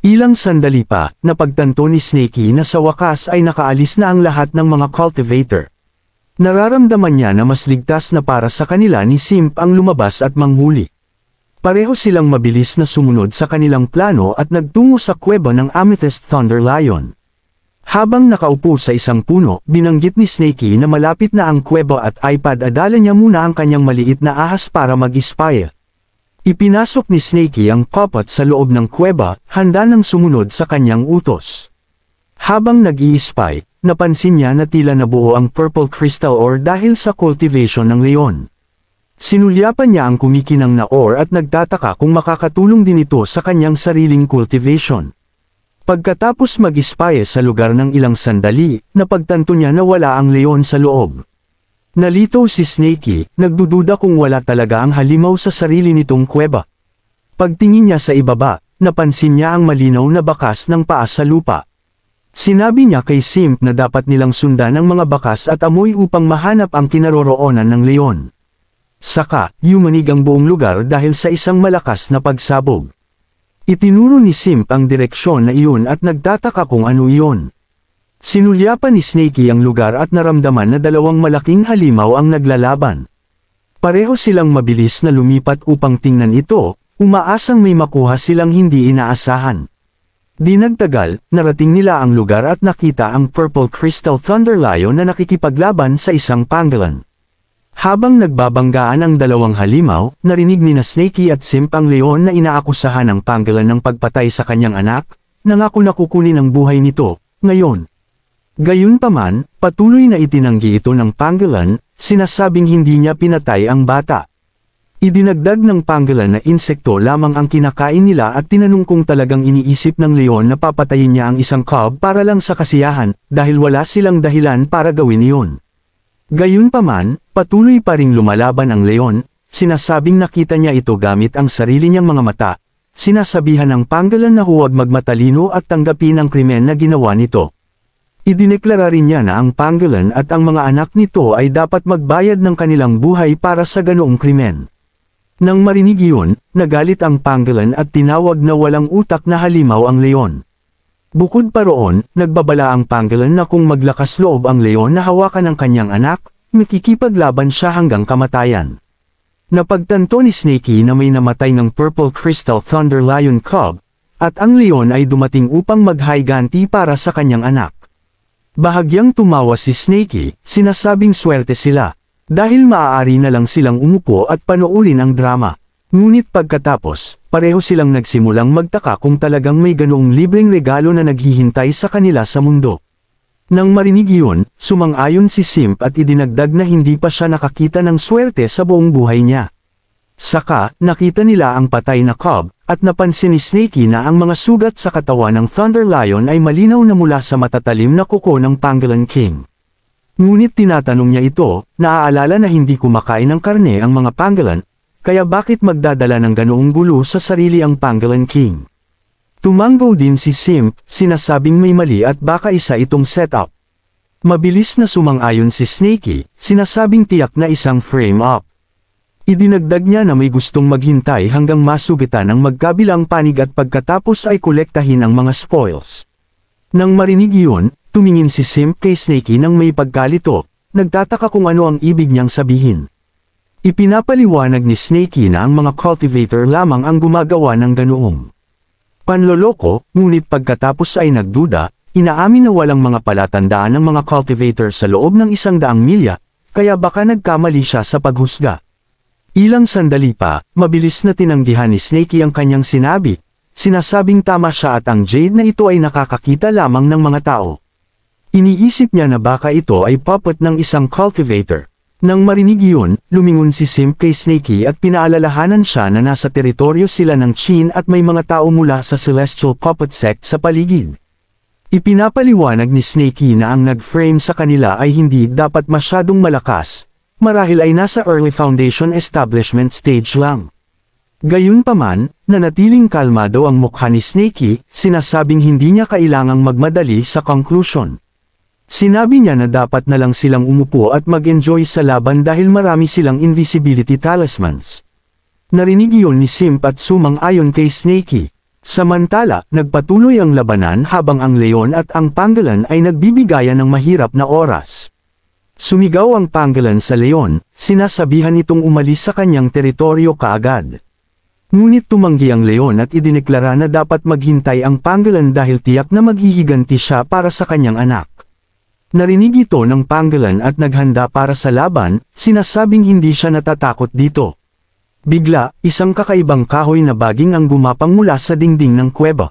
Ilang sandali pa, napagtanto ni Snakey na sa wakas ay nakaalis na ang lahat ng mga cultivator. Nararamdaman niya na mas ligtas na para sa kanila ni Simp ang lumabas at manghuli. Pareho silang mabilis na sumunod sa kanilang plano at nagtungo sa kuweba ng Amethyst Thunder Lion. Habang nakaupo sa isang puno, binanggit ni Snakey na malapit na ang kuweba at iPad-adala niya muna ang kanyang maliit na ahas para mag-spy. Ipinasok ni Snakey ang puppet sa loob ng kuweba, handa nang sumunod sa kanyang utos. Habang nag-i-spy, napansin niya na tila nabuo ang purple crystal ore dahil sa cultivation ng leon. Sinulyapan niya ang kumikinang na ore at nagtataka kung makakatulong din ito sa kanyang sariling cultivation. Pagkatapos mag-spy sa lugar ng ilang sandali, napagtanto niya na wala ang leon sa loob. Nalito si Snakey, nagdududa kung wala talaga ang halimaw sa sarili nitong kuweba. Pagtingin niya sa ibaba, napansin niya ang malinaw na bakas ng paa sa lupa. Sinabi niya kay Simp na dapat nilang sundan ang mga bakas at amoy upang mahanap ang kinaroroonan ng leon. Saka, yumanig ang buong lugar dahil sa isang malakas na pagsabog. Itinuro ni Simp ang direksyon na iyon at nagtataka kung ano iyon. Sinulyapan ni Snakey ang lugar at naramdaman na dalawang malaking halimaw ang naglalaban. Pareho silang mabilis na lumipat upang tingnan ito, umaasang may makuha silang hindi inaasahan. Di nagtagal, narating nila ang lugar at nakita ang Purple Crystal Thunder Lion na nakikipaglaban sa isang pangolin. Habang nagbabanggaan ang dalawang halimaw, narinig ni Snakey at Simp ang leon na inaakusahan ng pangolin ng pagpatay sa kanyang anak, nangako na kukunin ang buhay nito, ngayon. Gayunpaman, patuloy na itinanggi ito ng pangolin, sinasabing hindi niya pinatay ang bata. Idinagdag ng pangolin na insekto lamang ang kinakain nila at tinanong kung talagang iniisip ng leon na papatayin niya ang isang cub para lang sa kasiyahan, dahil wala silang dahilan para gawin iyon. Gayunpaman, patuloy pa ring lumalaban ang leon, sinasabing nakita niya ito gamit ang sarili niyang mga mata, sinasabihan ng pangolin na huwag magmatalino at tanggapin ang krimen na ginawa nito. Idineklara rin niya na ang pangolin at ang mga anak nito ay dapat magbayad ng kanilang buhay para sa ganoong krimen. Nang marinig iyon, nagalit ang pangolin at tinawag na walang utak na halimaw ang leon. Bukod pa roon, nagbabala ang pangolin na kung maglakas loob ang leon na hawakan ang kanyang anak, makikipaglaban siya hanggang kamatayan. Napagtanto ni Snakey na may namatay ng Purple Crystal Thunder Lion cub, at ang leon ay dumating upang maghiganti para sa kanyang anak. Bahagyang tumawa si Snakey, sinasabing swerte sila, dahil maaari na lang silang umupo at panoorin ang drama. Ngunit pagkatapos, pareho silang nagsimulang magtaka kung talagang may ganoong libreng regalo na naghihintay sa kanila sa mundo. Nang marinig iyon, sumang-ayon si Simp at idinagdag na hindi pa siya nakakita ng swerte sa buong buhay niya. Saka, nakita nila ang patay na cub, at napansin ni Snakey na ang mga sugat sa katawan ng Thunder Lion ay malinaw na mula sa matatalim na kuko ng Pangolin King. Ngunit tinatanong niya ito, naaalala na hindi kumakain ng karne ang mga pangolin, kaya bakit magdadala ng ganoong gulo sa sarili ang Pangolin King? Tumanggaw din si Simp, sinasabing may mali at baka isa itong setup. Mabilis na sumang-ayon si Snakey, sinasabing tiyak na isang frame-up. Idinagdag niya na may gustong maghintay hanggang masugitan ang magkabilang panig at pagkatapos ay kolektahin ang mga spoils. Nang marinig iyon, tumingin si Simp kay Snakey nang may pagkalito, nagtataka kung ano ang ibig niyang sabihin. Ipinapaliwanag ni Snakey na ang mga cultivator lamang ang gumagawa ng ganoong panloloko, ngunit pagkatapos ay nagduda, inaamin na walang mga palatandaan ng mga cultivator sa loob ng 100 milya, kaya baka nagkamali siya sa paghusga. Ilang sandali pa, mabilis na tinanggihan ni Snakey ang kanyang sinabi, sinasabing tama siya at ang jade na ito ay nakakakita lamang ng mga tao. Iniisip niya na baka ito ay puppet ng isang cultivator. Nang marinig iyon, lumingon si Simp kay Snakey at pinaalalahanan siya na nasa teritoryo sila ng Chin at may mga tao mula sa Celestial Puppet Sect sa paligid. Ipinapaliwanag ni Snakey na ang nag-frame sa kanila ay hindi dapat masyadong malakas, marahil ay nasa early foundation establishment stage lang. Gayunpaman, nanatiling kalmado ang mukha ni Snakey, sinasabing hindi niya kailangang magmadali sa conclusion. Sinabi niya na dapat na lang silang umupo at mag-enjoy sa laban dahil marami silang invisibility talismans. Narinig iyon ni Simp at sumang-ayon kay Snakey. Samantala, nagpatuloy ang labanan habang ang leon at ang pangolin ay nagbibigayan ng mahirap na oras. Sumigaw ang pangolin sa leon, sinasabihan itong umalis sa kanyang teritoryo kaagad. Ngunit tumanggi ang leon at idineklara na dapat maghintay ang pangolin dahil tiyak na maghihiganti siya para sa kanyang anak. Narinig ito ng pangolin at naghanda para sa laban, sinasabing hindi siya natatakot dito. Bigla, isang kakaibang kahoy na baging ang gumapang mula sa dingding ng kuweba.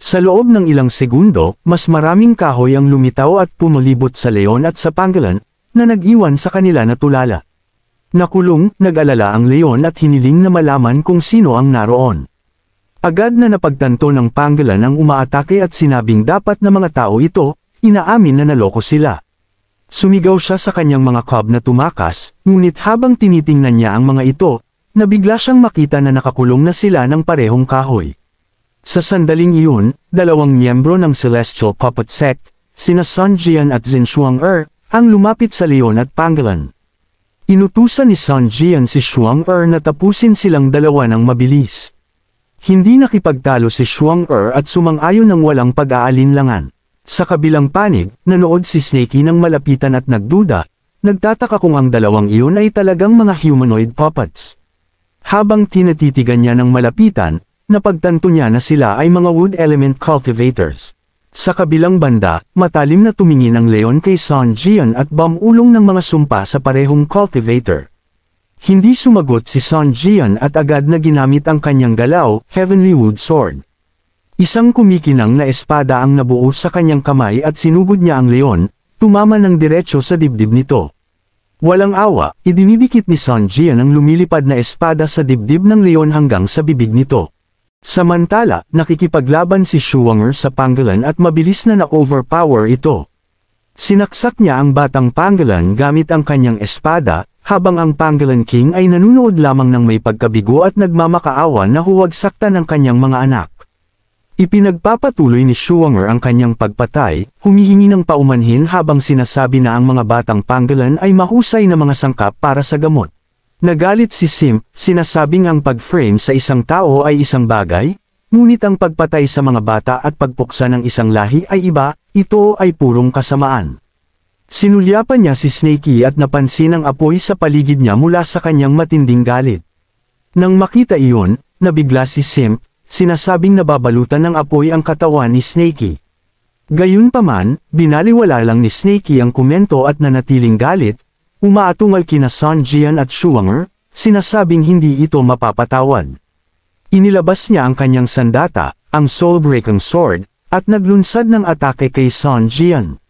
Sa loob ng ilang segundo, mas maraming kahoy ang lumitaw at pumulibot sa leon at sa pangolin, na nag-iwan sa kanila na tulala. Nakulong, nag-alala ang leon at hiniling na malaman kung sino ang naroon. Agad na napagtanto ng pangolin ang umaatake at sinabing dapat na mga tao ito, inaamin na naloko sila. Sumigaw siya sa kanyang mga cub na tumakas, ngunit habang tinitingnan niya ang mga ito, nabigla siyang makita na nakakulong na sila ng parehong kahoy. Sa sandaling iyon, dalawang miyembro ng Celestial Puppet Sect, sina Sun Jian at Zin Shuang-er, ang lumapit sa leon at pangolin. Inutusan ni Sun Jian si Shuang-er na tapusin silang dalawa ng mabilis. Hindi nakipagtalo si Shuang-er at sumang-ayon ng walang pag-aalinlangan. Sa kabilang panig, nanood si Snakey ng malapitan at nagduda, nagtataka kung ang dalawang iyon ay talagang mga humanoid puppets. Habang tinatitigan niya ng malapitan, napagtanto niya na sila ay mga wood element cultivators. Sa kabilang banda, matalim na tumingin ang leon kay Sun Jian at bumulong ng mga sumpa sa parehong cultivator. Hindi sumagot si Sun Jian at agad na ginamit ang kanyang galaw, Heavenly Wood Sword. Isang kumikinang na espada ang nabuo sa kanyang kamay at sinugod niya ang leon, tumama ng diretso sa dibdib nito. Walang awa, idinidikit ni Sun Jian ang lumilipad na espada sa dibdib ng leon hanggang sa bibig nito. Samantala, nakikipaglaban si Shuang-er sa pangolin at mabilis na na-overpower ito. Sinaksak niya ang batang pangolin gamit ang kanyang espada, habang ang pangolin king ay nanunood lamang ng may pagkabigo at nagmamakaawa na huwag saktan ang kanyang mga anak. Ipinagpapatuloy ni Shuang-er ang kanyang pagpatay, humihingi ng paumanhin habang sinasabi na ang mga batang pangolin ay mahusay na mga sangkap para sa gamot. Nagalit si Simp, sinasabing ang pag-frame sa isang tao ay isang bagay, ngunit ang pagpatay sa mga bata at pagpuksa ng isang lahi ay iba, ito ay purong kasamaan. Sinulyapan niya si Snakey at napansin ang apoy sa paligid niya mula sa kanyang matinding galit. Nang makita iyon, nabigla si Simp, sinasabing nababalutan ng apoy ang katawan ni Snakey. Gayunpaman, binaliwala lang ni Snakey ang komento at nanatiling galit, umaatungal kina Sun Jian at Shuang-er, sinasabing hindi ito mapapatawad. Inilabas niya ang kanyang sandata, ang Soul-Breaking Sword, at naglunsad ng atake kay Sun Jian.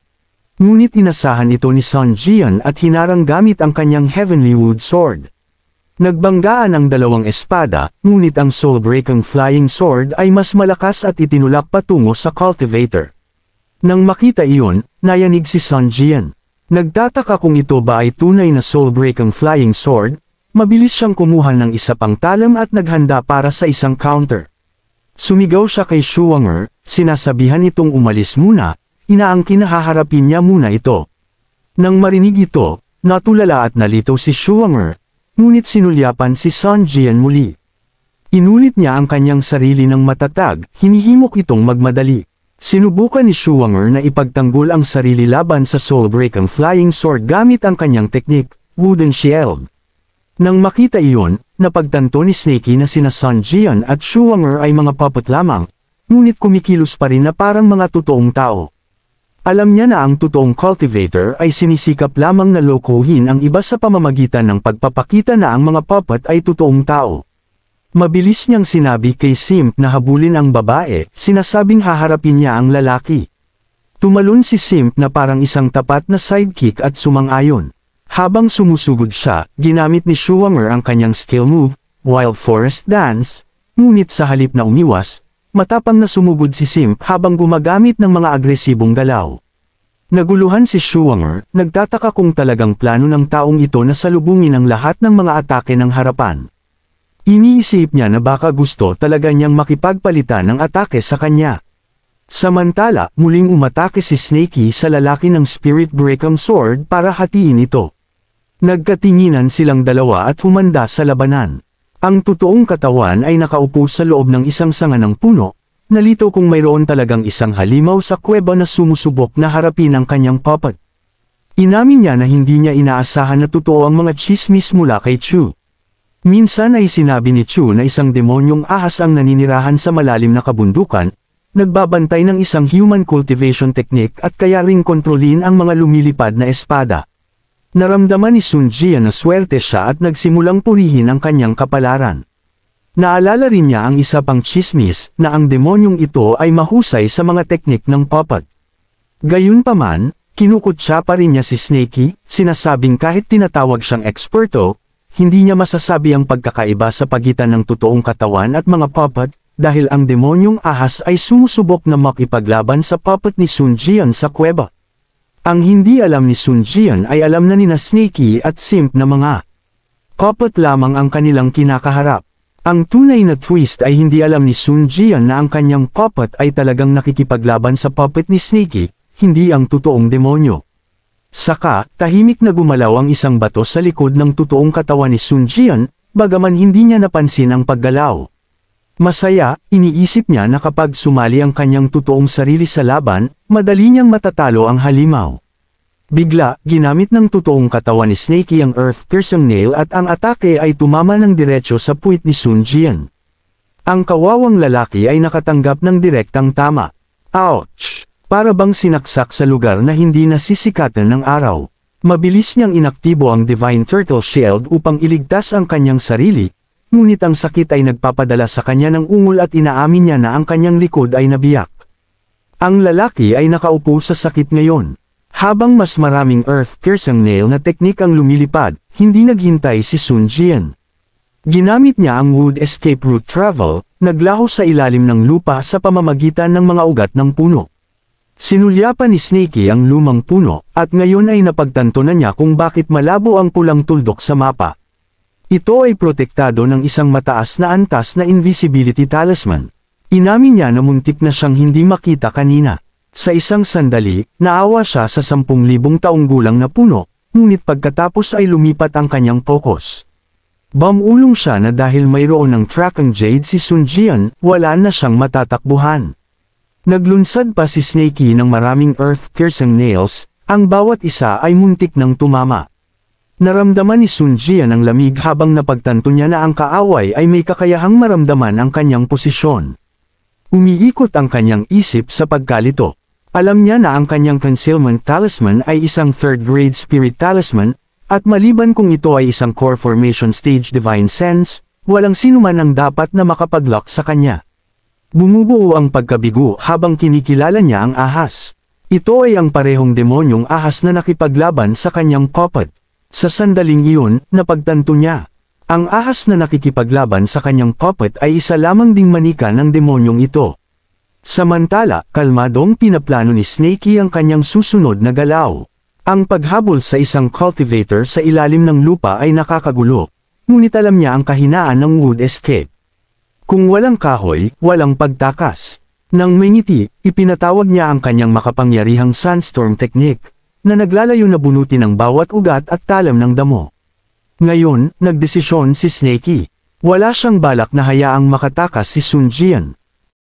Ngunit inasahan ito ni Sun Jian at hinarang gamit ang kanyang Heavenly Wood Sword. Nagbanggaan ang dalawang espada, ngunit ang Soul-Breaking Flying Sword ay mas malakas at itinulak patungo sa cultivator. Nang makita iyon, nayanig si Sun Jian. Nagtataka kung ito ba ay tunay na Soul-Breaking Flying Sword, mabilis siyang kumuha ng isa pang talam at naghanda para sa isang counter. Sumigaw siya kay Shuang-er, sinasabihan itong umalis muna, inaangkin na haharapin niya muna ito. Nang marinig ito, natulala at nalito si Shuang-er, ngunit sinulyapan si Sun Jian muli. Inulit niya ang kanyang sarili ng matatag, hinihimok itong magmadali. Sinubukan ni Shuang-er na ipagtanggol ang sarili laban sa Soul-Breaking Flying Sword gamit ang kanyang teknik, Wooden Shield. Nang makita iyon, napagtanto ni Snakey na sina Sun Jian at Shuang-er ay mga puppet lamang, ngunit kumikilos pa rin na parang mga totoong tao. Alam niya na ang totoong cultivator ay sinisikap lamang na lokohin ang iba sa pamamagitan ng pagpapakita na ang mga puppet ay totoong tao. Mabilis niyang sinabi kay Simp na habulin ang babae, sinasabing haharapin niya ang lalaki. Tumalon si Simp na parang isang tapat na sidekick at sumang-ayon. Habang sumusugod siya, ginamit ni Shuang-er ang kanyang skill move, Wild Forest Dance, ngunit sa halip na umiwas, matapang na sumugod si Simp habang gumagamit ng mga agresibong galaw. Naguluhan si Shuang-er, nagtataka kung talagang plano ng taong ito na salubungin ang lahat ng mga atake ng harapan. Iniisip niya na baka gusto talaga niyang makipagpalitan ng atake sa kanya. Samantala, muling umatake si Snakey sa lalaki ng Spirit Breaking Sword para hatiin ito. Nagkatinginan silang dalawa at humanda sa labanan. Ang totoong katawan ay nakaupo sa loob ng isang sanga ng puno, nalito kung mayroon talagang isang halimaw sa kuweba na sumusubok na harapin ang kanyang puppet. Inamin niya na hindi niya inaasahan na totoo ang mga tsismis mula kay Chu. Minsan ay sinabi ni Chu na isang demonyong ahas ang naninirahan sa malalim na kabundukan, nagbabantay ng isang human cultivation technique at kaya ring kontrolin ang mga lumilipad na espada. Naramdaman ni Sun Jian na swerte siya at nagsimulang purihin ang kanyang kapalaran. Naalala rin niya ang isa pang tsismis na ang demonyong ito ay mahusay sa mga teknik ng puppet. Gayunpaman, kinukutya pa rin niya si Snakey, sinasabing kahit tinatawag siyang eksperto, hindi niya masasabi ang pagkakaiba sa pagitan ng totoong katawan at mga puppet, dahil ang demonyong ahas ay sumusubok na makipaglaban sa puppet ni Sun Jian sa kuweba. Ang hindi alam ni Sun Jian ay alam na nina Snakey at Simp na mga puppet lamang ang kanilang kinakaharap. Ang tunay na twist ay hindi alam ni Sun Jian na ang kanyang puppet ay talagang nakikipaglaban sa puppet ni Snakey, hindi ang totoong demonyo. Saka, tahimik na gumalaw ang isang bato sa likod ng totoong katawan ni Sun Jian, bagaman hindi niya napansin ang paggalaw. Masaya, iniisip niya na kapag sumali ang kanyang totoong sarili sa laban, madali niyang matatalo ang halimaw. Bigla, ginamit ng totoong katawan ni Snakey ang earth-piercing nail at ang atake ay tumama ng diretso sa puwit ni Sun Jian. Ang kawawang lalaki ay nakatanggap ng direktang tama. Ouch! Para bang sinaksak sa lugar na hindi nasisikatan ng araw. Mabilis niyang inaktibo ang Divine Turtle Shield upang iligtas ang kanyang sarili, ngunit ang sakit ay nagpapadala sa kanya ng ungol at inaamin niya na ang kanyang likod ay nabiyak. Ang lalaki ay nakaupo sa sakit ngayon. Habang mas maraming earth-piercing nail na teknik ang lumilipad, hindi naghintay si Sun Jian. Ginamit niya ang wood escape route travel, naglaho sa ilalim ng lupa sa pamamagitan ng mga ugat ng puno. Sinulyapan ni Snakey ang lumang puno, at ngayon ay napagtanto na niya kung bakit malabo ang pulang tuldok sa mapa. Ito ay protektado ng isang mataas na antas na invisibility talisman. Inamin niya na muntik na siyang hindi makita kanina. Sa isang sandali, naawa siya sa 10,000 taong gulang na puno, ngunit pagkatapos ay lumipat ang kanyang focus. Bumulong siya na dahil mayroon ng Tracking Jade si Sun Jian, wala na siyang matatakbuhan. Naglunsad pa si Snakey ng maraming earth-piercing nails, ang bawat isa ay muntik ng tumama. Naramdaman ni Sun Jian ang lamig habang napagtanto niya na ang kaaway ay may kakayahang maramdaman ang kanyang posisyon. Umiikot ang kanyang isip sa pagkalito. Alam niya na ang kanyang concealment talisman ay isang third-grade spirit talisman, at maliban kung ito ay isang core formation stage divine sense, walang sinuman ang dapat na makapag-lock sa kanya. Bumubuo ang pagkabigo habang kinikilala niya ang ahas. Ito ay ang parehong demonyong ahas na nakipaglaban sa kanyang puppet. Sa sandaling iyon, napagtanto niya. Ang ahas na nakikipaglaban sa kanyang puppet ay isa lamang ding manika ng demonyong ito. Samantala, kalmadong pinaplano ni Snakey ang kanyang susunod na galaw. Ang paghabol sa isang cultivator sa ilalim ng lupa ay nakakagulo, ngunit alam niya ang kahinaan ng wood escape. Kung walang kahoy, walang pagtakas. Nang may ngiti, ipinatawag niya ang kanyang makapangyarihang sandstorm technique, na naglalayo na bunutin ang bawat ugat at talam ng damo. Ngayon, nagdesisyon si Snakey. Wala siyang balak na hayaang makatakas si Sun Jian.